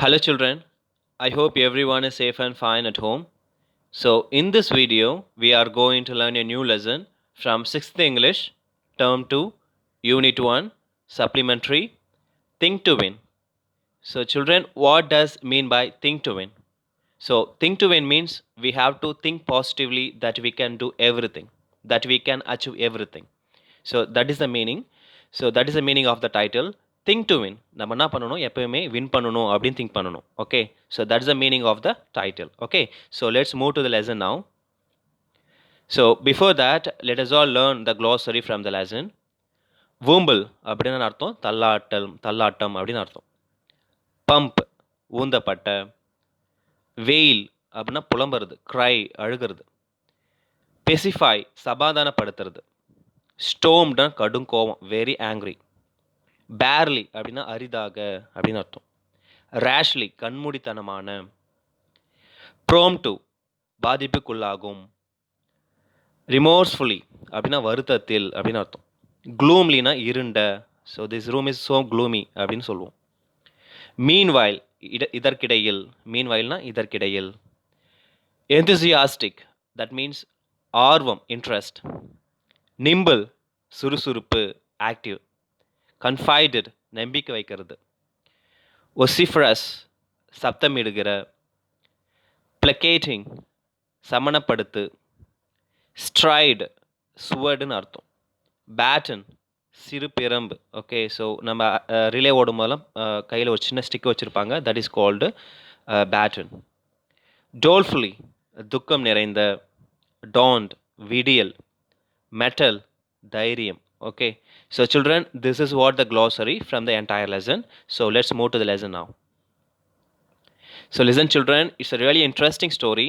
Hello children, I hope everyone is safe and fine at home. So in this video, we are going to learn a new lesson from 6th English, Term 2, Unit 1, Supplementary, Think to Win. So children, what does mean by think to win? So think to win means we have to think positively that we can do everything, that we can achieve everything. So that is the meaning. So that is the meaning of the title. Think to win. நம்ம என்ன பண்ணணும், எப்போயுமே win பண்ணணும் அப்படின்னு think பண்ணணும். Okay, so that is the meaning of the title. Okay, so let's move to the lesson now. So before that let us all learn the glossary from the lesson. Wamble அப்படின்னு அர்த்தம் தள்ளாட்டம் அப்படின்னு அர்த்தம். Pump ஊந்தப்பட்ட. Wail அப்படின்னா புலம்புறது, cry அழுகிறது. பெசிஃபை சமாதானப்படுத்துறது. ஸ்டோம்னா கடும் கோவம், வெரி ஆங்க்ரி. பேர்லி அப்படின்னா அரிதாக அப்படின்னு அர்த்தம். ரேஷ்லி கண்மூடித்தனமான. From to பாதிப்புக்குள்ளாகும். ரிமோர்ஸ்ஃபுல்லி அப்படின்னா வருத்தத்தில் அப்படின்னு அர்த்தம். க்ளூம்லினா இருண்ட. So this room is so gloomy அப்படின்னு சொல்லுவோம். மீன்வைல் இதற்கிடையில். மீன்வைல்னா இதற்கிடையில். எந்தூசியாஸ்டிக் தட் மீன்ஸ் ஆர்வம், இன்ட்ரெஸ்ட். நிம்பிள் சுறுசுறுப்பு, ஆக்டிவ். கன்ஃபைடட் நம்பிக்கை வைக்கிறது. ஒசிஃபரஸ் சப்தமிடுகிற. பிளக்கேட்டிங் சமணப்படுத்து. ஸ்ட்ரைடு சுவடுன்னு அர்த்தம். பேட்டன் சிறு பிரம்பு. ஓகே, ஸோ நம்ம ரிலே ஓடும் போதெல்லாம் கையில் ஒரு சின்ன ஸ்டிக் வச்சுருப்பாங்க, தட் இஸ் கால்டு பேட்டன். டோல்ஃபுல்லி துக்கம் நிறைந்த. டாண்ட் விடியல். மெட்டல் தைரியம். Okay, so children, this is what the glossary from the entire lesson. So let's move to the lesson now. So listen children, it's a really interesting story.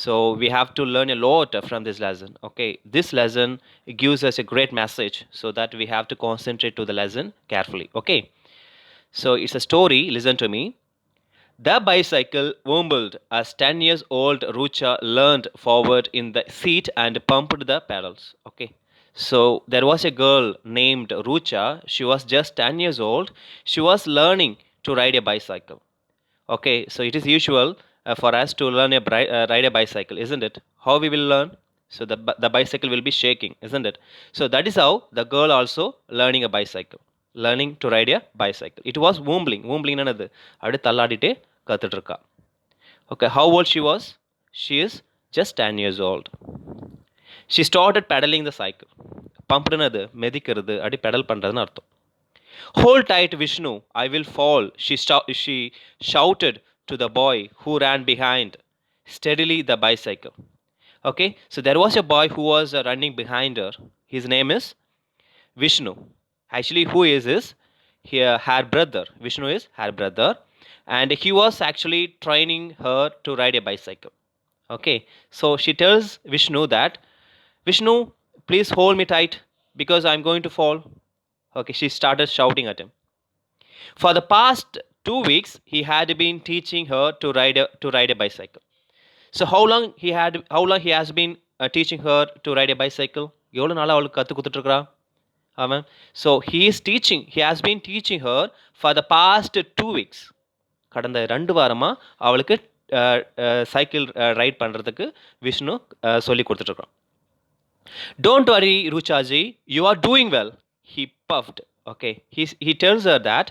So we have to learn a lot from this lesson. Okay, this lesson gives us a great message, so that we have to concentrate to the lesson carefully. Okay, so it's a story, listen to me. The bicycle wobbled as 10 years old Rucha leaned forward in the seat and pumped the pedals. Okay, so there was a girl named Rucha. She was just 10 years old. She was learning to ride a bicycle. Okay, so it is usual for us to learn ride a bicycle, isn't it? How we will learn? So the bicycle will be shaking, isn't it? So that is how the girl also learning a bicycle, learning to ride a bicycle. It was wombling. Wombling என்னது, அப்படி தள்ளாடிட்டே கற்றுட்டு இருக்கா. Okay, how old she was? She is just 10 years old. She started pedaling the cycle. பம்ப்டுனது மெதிக்கிறது, அப்படி pedal பண்ணுறதுன்னு அர்த்தம். Hold tight, Vishnu, I will fall, she shouted to the boy who ran behind steadily the bicycle. Okay, so there was a boy who was running behind her. His name is Vishnu. Actually, who is her brother. Vishnu is her brother, and he was actually training her to ride a bicycle. Okay, so she tells Vishnu that, Vishnu, please hold me tight because I'm going to fall. Okay, she started shouting at him. For the past 2 weeks, he had been teaching her to ride a bicycle. So how long he has been teaching her to ride a bicycle? எவ்வளோ நாளாக அவளுக்கு கற்றுக் கொடுத்துட்ருக்குறா அவன்? So he has been teaching her for the past 2 weeks. கடந்த 2 வாரமாக அவளுக்கு cycle right பண்ணுறதுக்கு விஷ்ணு சொல்லி கொடுத்துட்ருக்குறான். Don't worry, Ruchaji, you are doing well, he puffed. Okay, he tells her that,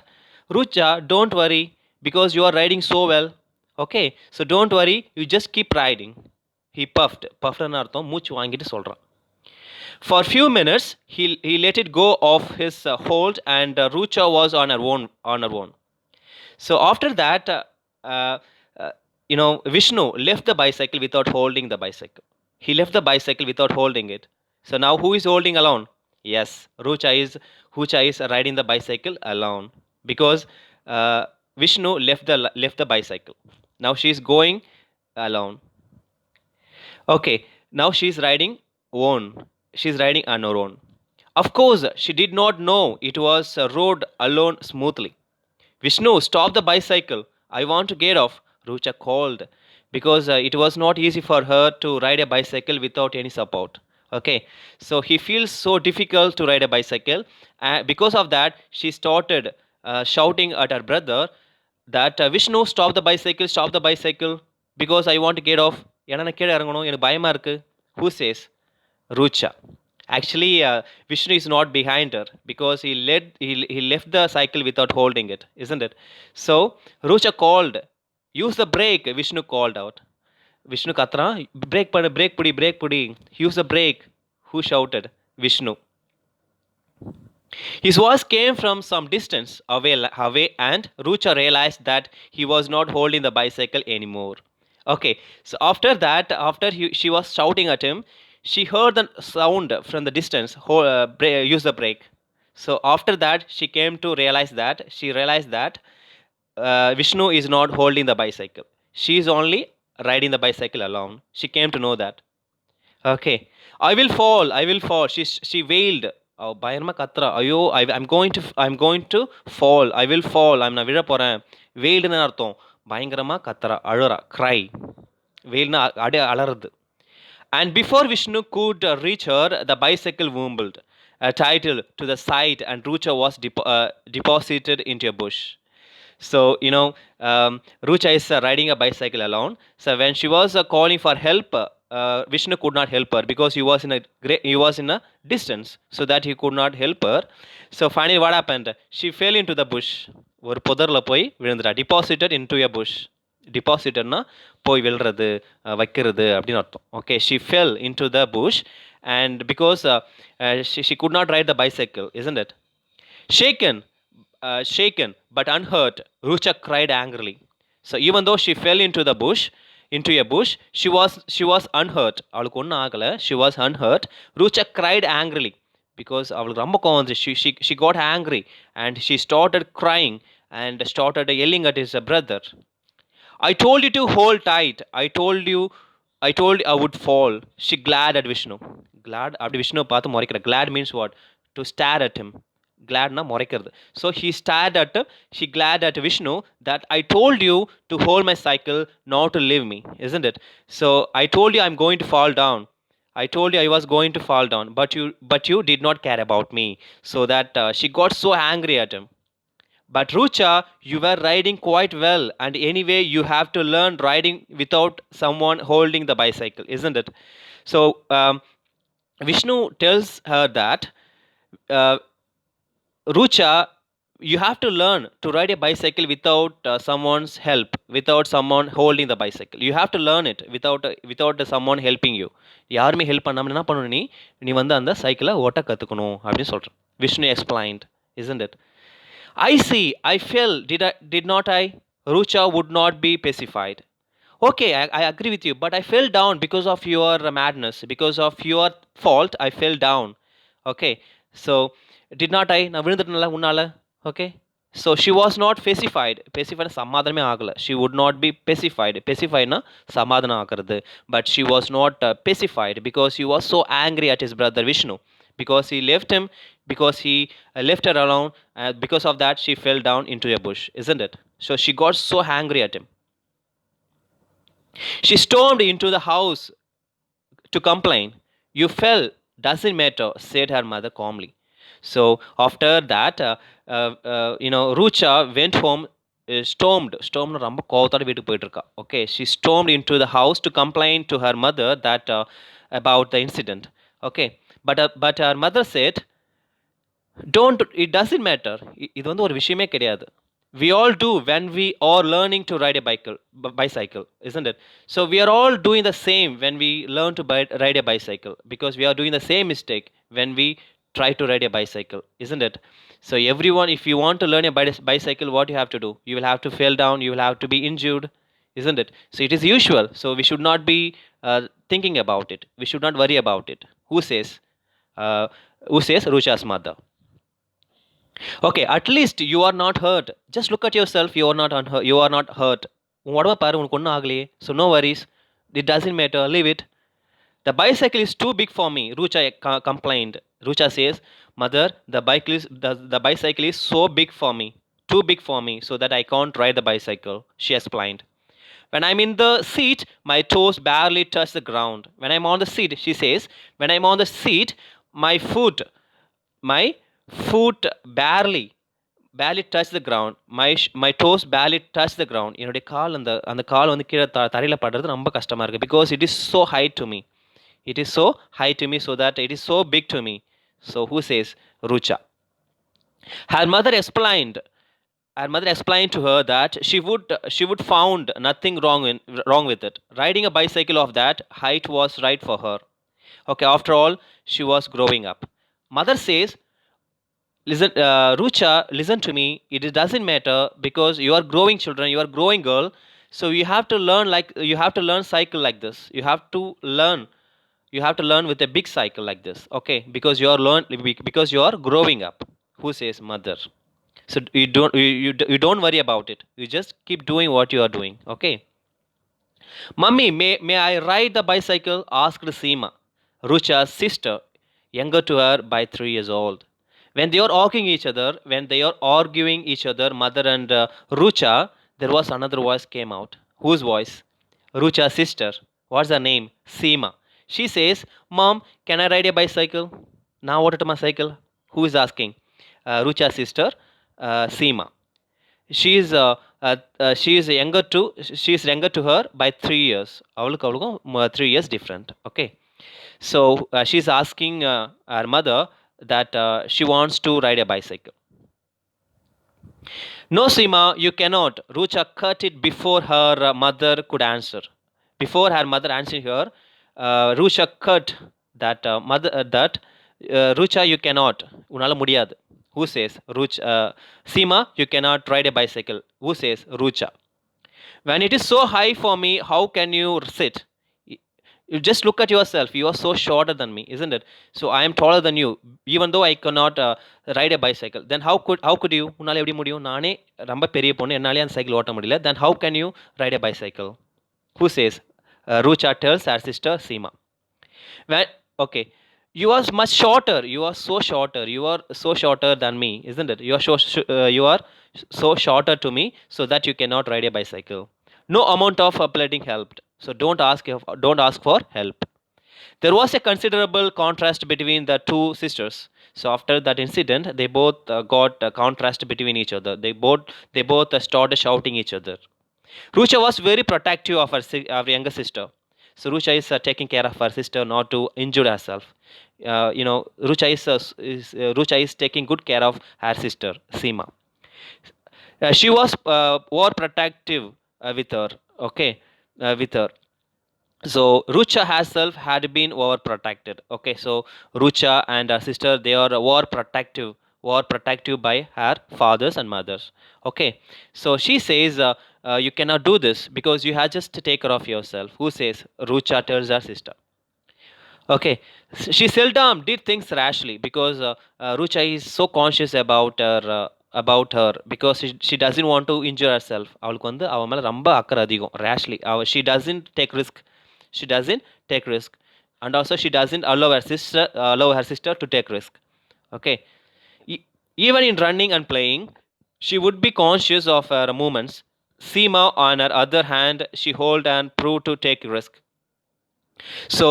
Rucha, don't worry because you are riding so well. Okay, so don't worry, you just keep riding. He puffed. Puffedன்னு அர்த்தம் மூச்சு வாங்கிட்டு சொல்கிறான். For few minutes, he let it go of his hold, and Rucha was on her own. So after that, Vishnu left the bicycle without holding the bicycle. He left the bicycle without holding it. So now who is holding alone? Yes, Rucha is riding the bicycle alone, because Vishnu left the bicycle. Now she is going alone. Okay, now she is riding on her own. Of course, she did not know it was rode alone smoothly. Vishnu, stop the bicycle. I want to get off, Rucha called, because it was not easy for her to ride a bicycle without any support. Okay, so he feels so difficult to ride a bicycle. Because of that, she started shouting at her brother, that Vishnu, stop the bicycle because I want to get off. ஏன்னா நான் கீழே இறங்கணும், எனக்கு பயமா இருக்கு. Who says? Rucha. Actually, Vishnu is not behind her because he left the cycle without holding it, isn't it? So Rucha called, use the brake. Vishnu called out. Vishnu katra, brake pudi. Use the brake. Who shouted? Vishnu. His voice came from some distance away, and Rucha realized that he was not holding the bicycle anymore. Okay, so after that, she was shouting at him, she heard the sound from the distance, use the brake. So after that, she realized that Vishnu is not holding the bicycle. She is only riding the bicycle alone. She came to know that. Okay. I will fall. She wailed. பயங்கரமா கத்துறா. ஐயோ, I'm going to fall. I will fall. நான் விழ போறேன். வெயில்னு அர்த்தம். பயங்கரமா கத்துறா, அழுறா, cry. வெயில்னா அலறுது. And before Vishnu could reach her, the bicycle wobbled, titled to the side, and Rucha was deposited into a bush. So, Rucha is riding a bicycle alone. So when she was calling for help, Vishnu could not help her because he was in a distance, so that he could not help her. So finally what happened? She fell into the bush. ஒரு புதர்ல போய் விழுந்துட்டா. Deposited into a bush. Depositedனா போய் விழுறது, வைக்கிறது அப்படின்னு அர்த்தம். Okay, she fell into the bush, and because she could not ride the bicycle, isn't it? Shaken but unhurt, Rucha cried angrily. So even though she fell into a bush, she was unhurt. அவளுக்கு ஒன்றும் ஆகலை. She was unhurt. Rucha cried angrily because அவளுக்கு ரொம்ப கோவம் வந்துச்சு. She got angry and she started crying and started yelling at his brother. I told you to hold tight. I told I would fall. She glared at Vishnu. Glad அப்படி விஷ்ணு பார்த்து முறைக்கிற. Glad means what? To stare at him. Gladna முறைக்கிறது. So she glared at Vishnu that I told you to hold my cycle, not to leave me, isn't it? So I told you I'm going to fall down. I told you I was going to fall down, but you did not care about me. So that she got so angry at him. But Rucha, you were riding quite well, and anyway you have to learn riding without someone holding the bicycle, isn't it? So Vishnu tells her that Rucha, you have to learn to ride a bicycle without someone's help, without someone holding the bicycle. You have to learn it without someone helping you. யாருமே help பண்ணாமல் என்ன பண்ணணும், நீ வந்து அந்த சைக்கிளை ஓட்ட கற்றுக்கணும் அப்படின்னு சொல்கிறேன். Vishnu explained, isn't it? I see, I fell, did not I? Rucha would not be pacified. Okay, I agree with you, but I fell down because of your madness, because of your fault I fell down. Okay, so did not I? நான் விழுந்துட்டேன்ல உன்னால. Okay, so she was not pacified. Pacified சமாதானமே ஆகல. She would not be pacified. Pacifiedனா சமாதானம் ஆகிறது. But she was not pacified because he was so angry at his brother Vishnu, because he left her alone. Because of that she fell down into a bush, isn't it? So she got so angry at him. She stormed into the house to complain. You fell, doesn't matter, said her mother calmly. So after that, Rucha went home. Stormed ரொம்ப கோவத்தோட வீட்டுக்கு போயிட்டு இருக்கா. Okay, she stormed into the house to complain to her mother that about the incident. Okay, but her mother said, it doesn't matter. இது வந்து ஒரு விஷயமே கிடையாது. We all do when we are learning to ride a bicycle, isn't it? So we are all doing the same when we learn to ride a bicycle, because we are doing the same mistake when we try to ride a bicycle, isn't it? So everyone, if you want to learn a bicycle, what you have to do? You will have to fall down, you will have to be injured, isn't it? So it is usual. So we should not be thinking about it. We should not worry about it. Who says? Rucha's mother. Okay, at least you are not hurt. Just look at yourself. You are not hurt. உடம்ப பாரு, உனக்கு ஒன்றும் ஆகலையே. So no worries. It doesn't matter. Leave it. The bicycle is too big for me, Rucha complained. Rucha says, Mother, the bicycle is so big for me. Too big for me, so that I can't ride the bicycle, she explained. When I'm in the seat, my toes barely touch the ground. When I'm on the seat, she says, when I'm on the seat, my foot barely barely touched the ground. My toes barely touched the ground. என்னுடைய கால் அந்த கால் வந்து கீழே தரையில் படுறது ரொம்ப கஷ்டமா இருக்கு. Because it is so high to me. It is so high to me, so that it is so big to me. So who says? Rucha. Her mother explained. Her mother explained to her that she would found nothing wrong with it. Riding a bicycle of that height was right for her. Okay, after all, she was growing up. Mother says, listen, Rucha, listen to me. It doesn't matter because you are growing children, you are growing girl. So you have to learn you have to learn cycle like this. You have to learn with a big cycle like this. Okay, because because you are growing up. Who says? Mother. So you don't worry about it. You just keep doing what you are doing. Okay. Mummy, may I ride the bicycle? Asked Seema, Rucha's sister, younger to her by 3 years old. When they are arguing each other, mother and Rucha, there was another voice came out. Whose voice? Rucha's sister. What's her name? Seema. She says, Mom, can I ride a bicycle? Now what my cycle? Who is asking? Rucha's sister, Seema. She is younger to her by 3 years. அவளுக்கு அவளுக்கும் 3 years different. Okay. So she's asking her mother that she wants to ride a bicycle. No, Seema, you cannot. Rucha cut it before her mother could answer. Before her mother answered her, Rucha cut that Rucha, you cannot. உன்னால முடியாது. Who says? Seema, you cannot ride a bicycle. Who says? Rucha. When it is so high for me, how can you sit? You just look at yourself. You are so shorter than me, isn't it? So I am taller than you. Even though I cannot ride a bicycle, then how could you? உன்னால எப்படி முடியும்? நானே ரொம்ப பெரிய பொண்ணு, என்னாலே அந்த cycle ஓட்ட முடியல. Then how can you ride a bicycle? Who says? Rucha tells her sister Seema. Okay, you are much shorter. You are so shorter. You are so shorter than me, isn't it? You are so shorter to me, so that you cannot ride a bicycle. No amount of pleading helped. So don't ask for help. There was a considerable contrast between the two sisters. So after that incident, they both got a contrast between each other. They both started shouting each other. Rucha was very protective of her younger sister. So Rucha is taking care of her sister not to injure herself. Rucha is taking good care of her sister Seema. She was more protective with her. Okay, with her. So Rucha herself had been overprotected. Okay, so Rucha and her sister, they are overprotective by her fathers and mothers. Okay, so she says, you cannot do this because you have just to take care of yourself. Who says? Rucha tells her sister. Okay, she seldom did things rashly because Rucha is so conscious about her because she doesn't want to injure herself. அவளுக்கு வந்து அவ மேல ரொம்ப அக்கறை அதிகம். Rashly, she doesn't take risk, and also she doesn't allow her sister to take risk. Okay, even in running and playing, she would be conscious of her movements. Seema, on her other hand, she hold and prove to take risk. So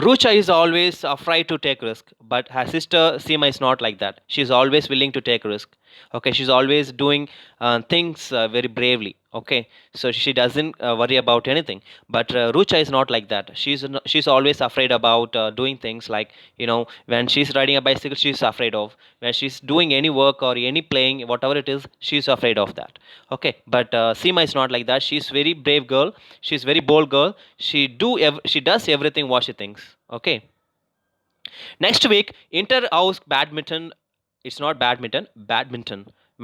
Rucha is always afraid to take risk, but her sister Seema is not like that. She's always willing to take risk. Okay, she's always doing things very bravely. Okay, so she doesn't worry about anything. But Rucha is not like that. She's always afraid about doing things like, when she's riding a bicycle, she's afraid of. When she's doing any work or any playing, whatever it is, she's afraid of that. Okay, but Seema is not like that. She's very brave girl. She's very bold girl. She does everything what she thinks. Okay. Next week, inter-house badminton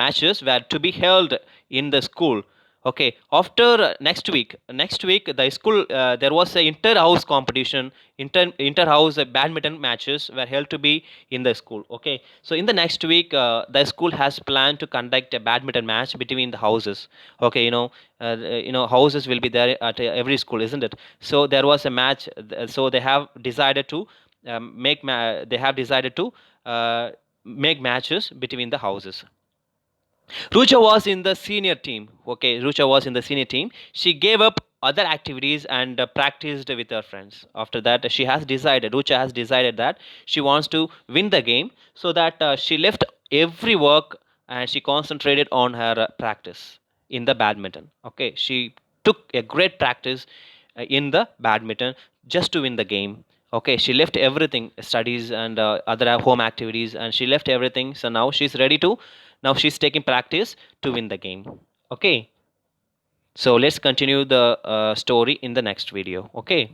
matches were to be held in the school. Okay, after next week the school, there was a inter-house competition. Inter-house badminton matches were held to be in the school. Okay, so in the next week, the school has planned to conduct a badminton match between the houses. Okay, houses will be there at every school, isn't it? So there was a match. So they have decided to make matches between the houses. Rucha was in the senior team. Okay, Rucha was in the senior team. She gave up other activities and practiced with her friends. After that, Rucha has decided that she wants to win the game, so that she left every work and she concentrated on her practice in the badminton. Okay, she took a great practice in the badminton just to win the game. Okay, she left everything, studies and other home activities, and she left everything. So now she's ready to, now she's taking practice to win the game. Okay, so let's continue the story in the next video. Okay.